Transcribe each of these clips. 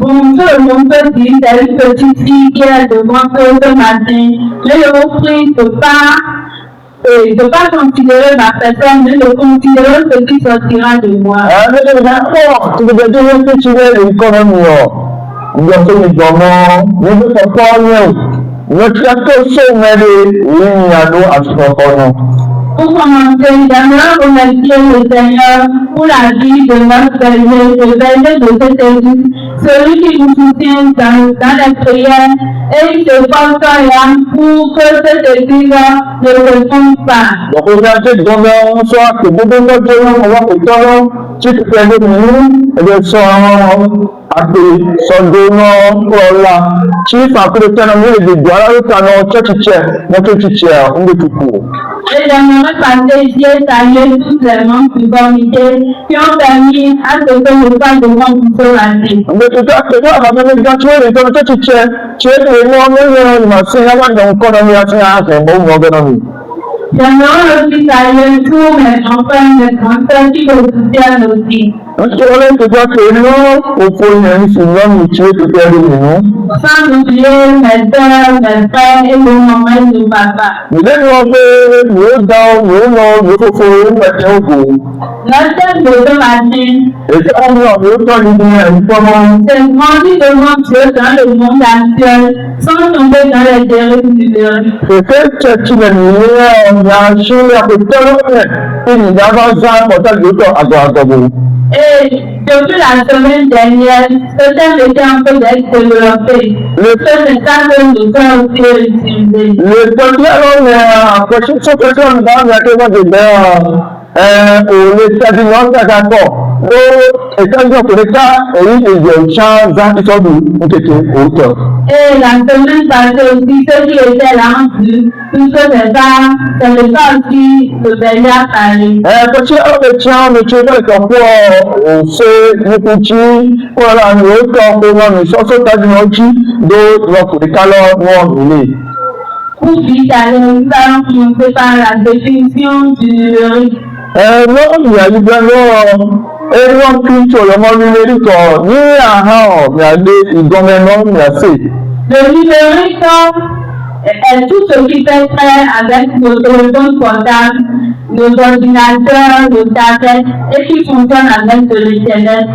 Bonjour mon petit, c'est une petite fille qui est devant toi ce matin. Je lui offrir de pas considérer ma personne, mais de considérer ce qui sortira de moi. Pour commencer, j'aimerais remercier le Seigneur pour la vie de notre berger, le berger de cette église, celui qui nous soutient dans les prières et il se force pour que cette église ne retombe pas. Et j'aimerais passer ici et saluer tous les membres du comité qui ont permis à ce que le pas de moi puisse rater. J'aimerais aussi saluer tous mes enfants et mes grands-pères qui me soutiennent aussi. Sans oublier mes soeurs, mes frères et mon maman et mon papa. Notre beau matin, c'est grandi devant Dieu dans le monde actuel, sans tomber dans les dérives numériques. Et depuis la semaine dernière, certains étaient un peu développés. Ce message nous a aussi utilisé. Et la semaine passée aussi, ceux qui étaient là en plus, tout ce n'est pas aussi le berger à Paris. Pour vite aller, nous allons commencer par la définition du numérique. Le numérique est tout ce qui fait faire avec nos téléphones portables, nos ordinateurs, nos tablettes et qui fonctionne avec de l'internet.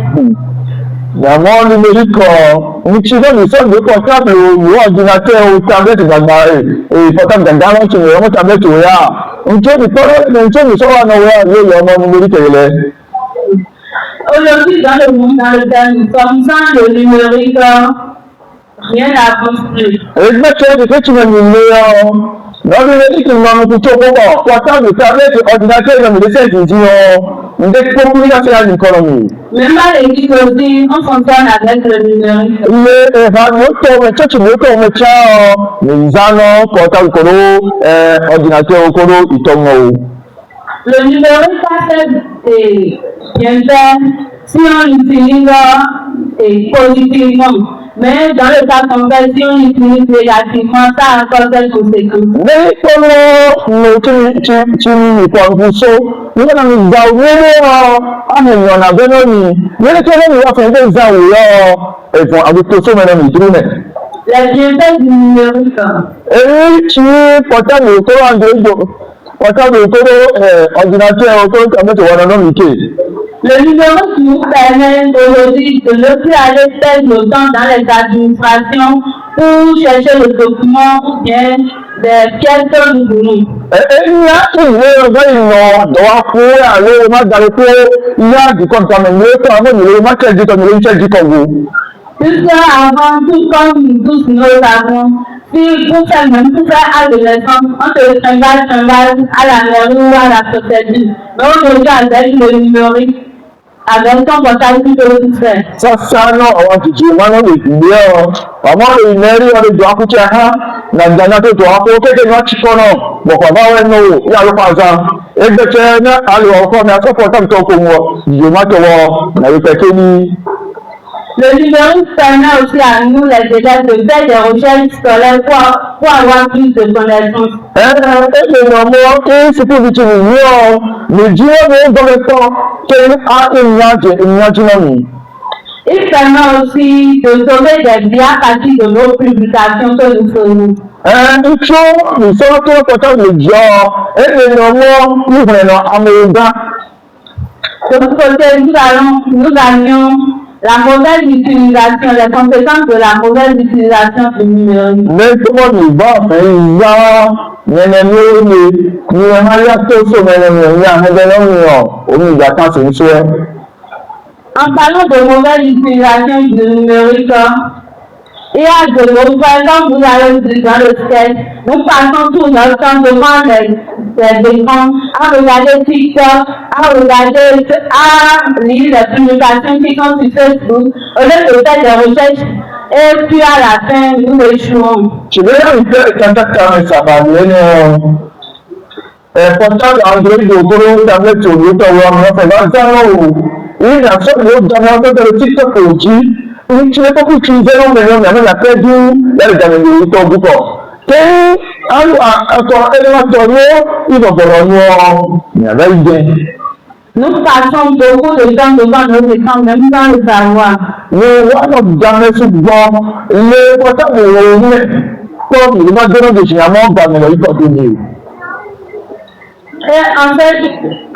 Aujourd'hui, dans le monde dans lequel nous sommes, sans le numérique, rien n'avance plus. Même à l'église aussi, on fonctionne avec le numérique. Le numérique a fait bien fait si on l'utilise positivement. Mais dans le cas contraire, si on l'utilise négativement, ça a encore des conséquences. Les bienfaits du numérique. Le numérique nous permet aujourd'hui de ne plus aller perdre le temps dans les administrations pour chercher le document ou bien des pièces que nous voulons. Puisque avant, tout comme nous tous nous savons, si pour faire à l'adolescence, on se trimballe à la mairie ou à la procédure. Mais aujourd'hui, avec le numérique, avec ton portable, tu peux tout faire. Le numérique permet aussi à nous, les élèves, de faire des recherches scolaires pour avoir plus de connaissances. C'est pour utiliser le Dieu dans le temps qu'il a une. Il permet aussi de sauver des vies à partir de nos publications que nous faisons. Il faut nous sommes contents de Dieu et le nom nous venons à Américain. De l'autre côté, nous gagnons la mauvaise utilisation, les conséquences de la mauvaise utilisation du numérique. Mais comment nous va faire en parlant de mauvaise utilisation du numérique, il y a de nos frères, comme vous avez dit dans le sketch, nous passons tout notre temps devant les écrans, à regarder TikTok, à lire les publications qui sont sur Facebook, au lieu de faire des recherches, et puis à la fin, nous échouons. Tu veux dire que ça va bien, portable Android ou tablette sur le il a fait le TikTok aussi. Tu n'es pas utilisé non mais on a perdu la gamme de beaucoup. Que il va nous passons beaucoup de temps devant nos écrans, même sans le savoir. Le jamais souvent, le portable comme il va donner des signalements par le continue. Et en fait,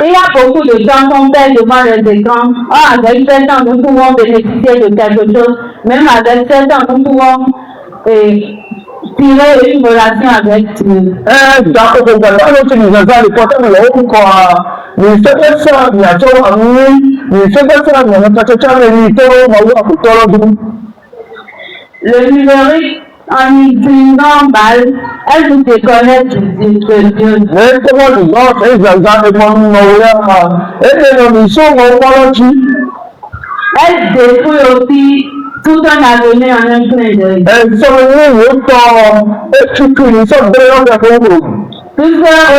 il y a beaucoup de gens qu'on perd devant les écrans. Avec 7 ans, nous pouvons bénéficier de quelque chose. Même avec 7 ans, nous pouvons tirer une relation avec Dieu. Le numérique, en utilisant balle, elle nous déconnecte de Dieu. Elle détruit aussi tout un avenir en un clin d'œil. Puisque au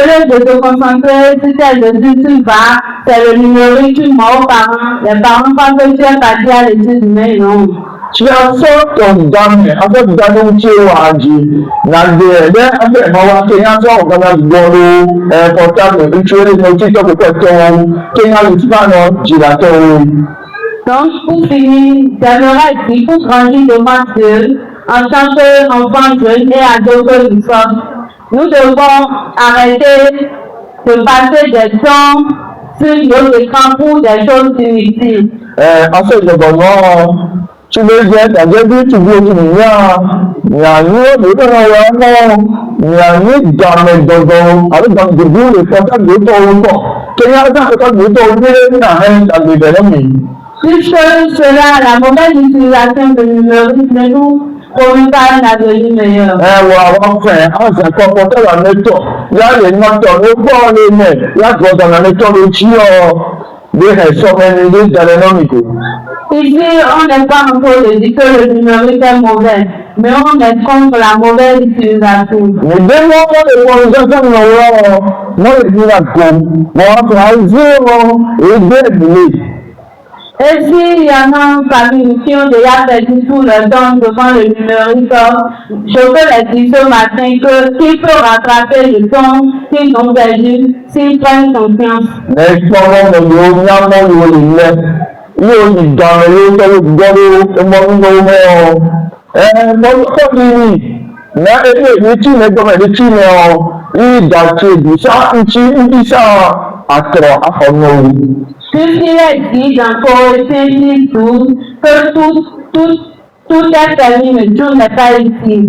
lieu de se concentrer sur tel de dire tu vas, c'est le numérique, tu mens aux parents. Les parents pensent que tu es parti à l'étude, mais non. Tu as fait ton gamin, avec Gadon Théoadi, Nandé, avec Mawa Kenya, on a le portable, tu es le TikTok de Coton, Kenya, l'Hispano, Gilato. Donc, pour finir, j'aimerais dire, pour grandir devant Dieu, en tant qu'enfant jeune et ado que nous sommes, nous devons arrêter de passer des temps sur nos écrans pour des choses inutiles. En fait, le moment, tu veux dire, tu as dit, tu veux dire, il y a une autre, il y a une dame, avec dans le bout, le portable de ton corps. Kenya, ça fait comme le ton, il y a un dans le développement. Puisque cela, la mauvaise utilisation de numérique ne nous promet pas un avenir meilleur. Enfin, c'est comporté la méthode. Il y a les méthodes, le corps, les mains. Il y a dans la méthode aussi des ressources dans les noms. Ici, on n'est pas encore de dire que le numérique est mauvais, mais on est contre la mauvaise utilisation. Mais dès lors que les organisations moi, je dis la gomme, moi, et s'il y en a parmi nous qui ont déjà perdu tout le temps devant le numérique, je peux les dire ce matin qu'ils peuvent rattraper le temps qu'ils ont perdu s'ils prennent confiance. Puisqu'il est dit dans Colossiens 12 que tout est permis, mais tout n'est pas utile.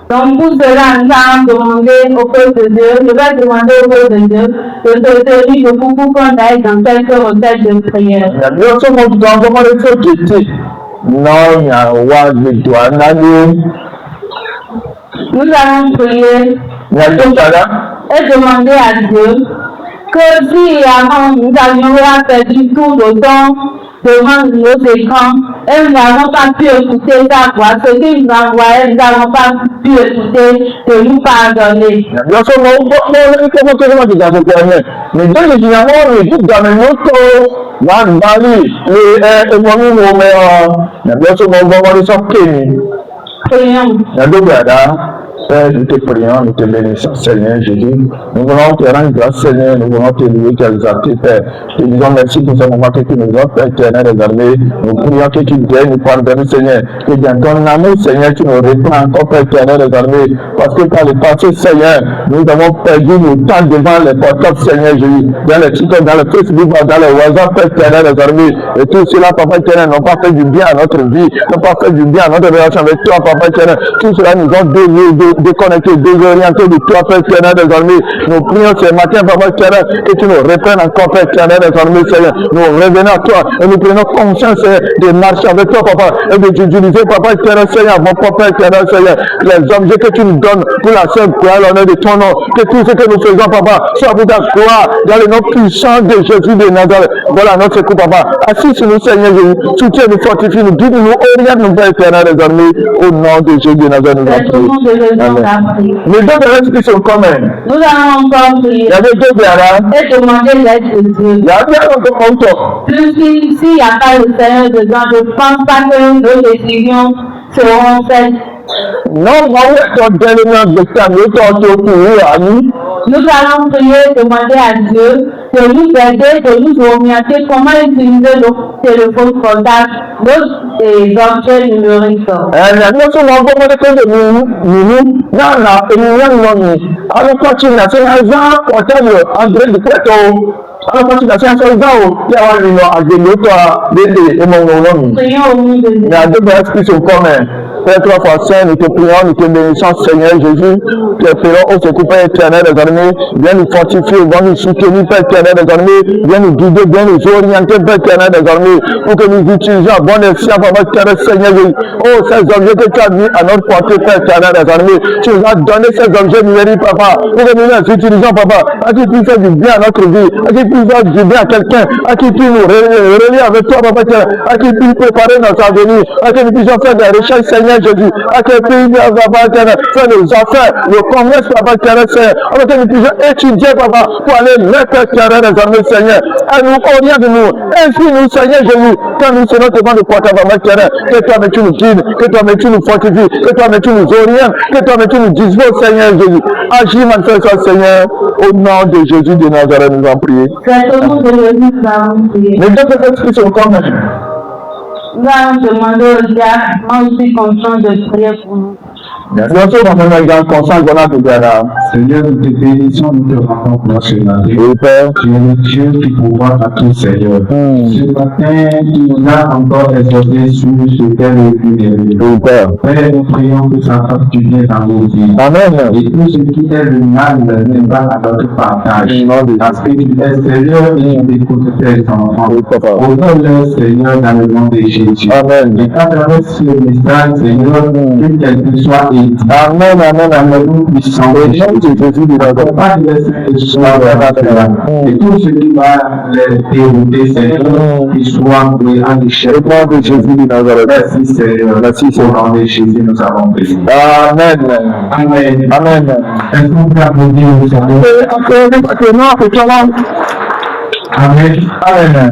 Donc pour cela, nous allons demander au peuple de Dieu, je vais demander au peuple de Dieu de se tenir debout pour qu'on aille dans quelques requêtes de prière. Nous allons prier et demander à Dieu que si avant nous avions perdu tout le temps devant nos écrans et nous n'avons pas pu écouter ta voix. Ce que nous envoyait, nous n'avons pas pu écouter, de nous pardonner. Prions. Père, nous te prions, nous te bénissons, Seigneur Jésus. Nous voulons te rendre grâce, Seigneur. Nous voulons te louer, t'exalter, Père. Te disons merci pour ce moment que tu nous as fait, éternel des armées. Nous prions que tu viennes nous pardonner, Seigneur. Que dans ton amour, Seigneur, tu nous reprends encore, Père, éternel des armées. Parce que par le passé, Seigneur, nous avons perdu nos temps devant les portables, Seigneur Jésus. Dans les TikTok, dans le Facebook, dans les WhatsApp, Père, éternel des armées. Et tout cela, Papa éternel, n'ont pas fait du bien à notre vie, n'ont pas fait du bien à notre relation avec toi, Papa éternel. Tout cela nous a déconnectés, désorientés de toi, Père éternel des armées. Nous prions ce matin, Papa éternel, que tu nous reprennes encore, Père éternel des armées, Seigneur. Nous revenons à toi et nous prenons conscience, Seigneur, de marcher avec toi, Papa, et d'utiliser, Papa éternel, Seigneur, mon Papa éternel, Seigneur, les objets que tu nous donnes pour la seule gloire, l'honneur de ton nom. Que tout ce que nous faisons, Papa, soit pour ta gloire, dans le nom puissant de Jésus de Nazareth. Voilà notre secours, Papa. Assis sur nous, Seigneur Jésus, soutiens-nous, fortifie-nous, guide-nous, oriente-nous, Père éternel des armées, au nom de Jésus de Nazareth. Les deux de qui sont communs. Nous allons encore prier. Il y avait deux verras. Et demander l'aide de Dieu. Il y a bien encore autre. S'il n'y a pas le Seigneur dedans, je ne pense pas que nos décisions seront faites. Non, moi, ton dernier de ta nous allons prier, demander à Dieu de nous aider, de nous orienter comment utiliser nos téléphones portables, nos objets numériques. Prions au nom de Dieu. Père, trois fois saint, nous te prions, nous te bénissons, Seigneur Jésus. Te prions au secours, Père éternel des armées. Viens nous fortifier, viens nous soutenir, Père éternel des armées. Viens nous guider, viens nous orienter, Père éternel des armés. Pour que nous utilisions à bon escient, Papa éternel, Seigneur Jésus. Oh, ces objets que tu as mis à notre portée, Père éternel des armées. Tu nous as donné ces objets numériques, Papa. Pour que nous les utilisions, Papa. À qui puisse faire du bien à notre vie. À qui puisse faire du bien à quelqu'un. À qui puisse nous relier avec toi, Papa éternel. À qui puisse préparer notre avenir. À qui nous puissions faire des recherches, Seigneur Jésus, à quel pays Papa éternel, faire nos affaires, le commerce, Papa éternel, Seigneur, afin que nous puissions étudier, Papa, pour aller mettre éternel des armées, Seigneur, à nous oriente-nous, inspire-nous, Seigneur Jésus, quand nous serons devant le portail, Papa éternel, que toi, tu nous guides, que toi, tu nous fortifies, que toi, tu nous orientes, que toi, tu nous disposes, Seigneur Jésus, agis, manifeste, Seigneur, au nom de Jésus de Nazareth, nous en prions. C'est au nom de Jésus que nous avons prié. Les deux personnes qui sont comme nous allons demander au diable, moi aussi conscient de prier pour nous. Seigneur, nous te bénissons, nous te rendons pour ce matin. Tu es le Dieu qui pourvoit à tout, Seigneur. Ce matin, tu nous as encore exhortés sur ce terre et Père, nous prions que ça fasse du bien dans nos vies. Amen. Et tout ce qui est le mal n'est pas à notre partage. Parce que tu es Seigneur et tu écoutes tes enfants. Honore-le, Seigneur, dans le nom de Jésus. Amen. Et à travers ce message, Seigneur, que quelque soit Amen, amen, amen. nous puissons pas laisser les choses et tout ce qui va les dérouler, Seigneur, qu'ils soient voués en échec. De Jésus de Nazareth. Merci, Seigneur. Merci, Au nom de Jésus, nous avons prié. Amen. Amen. Amen. Est-ce que vous pouvez applaudir au Seigneur? Amen. Amen.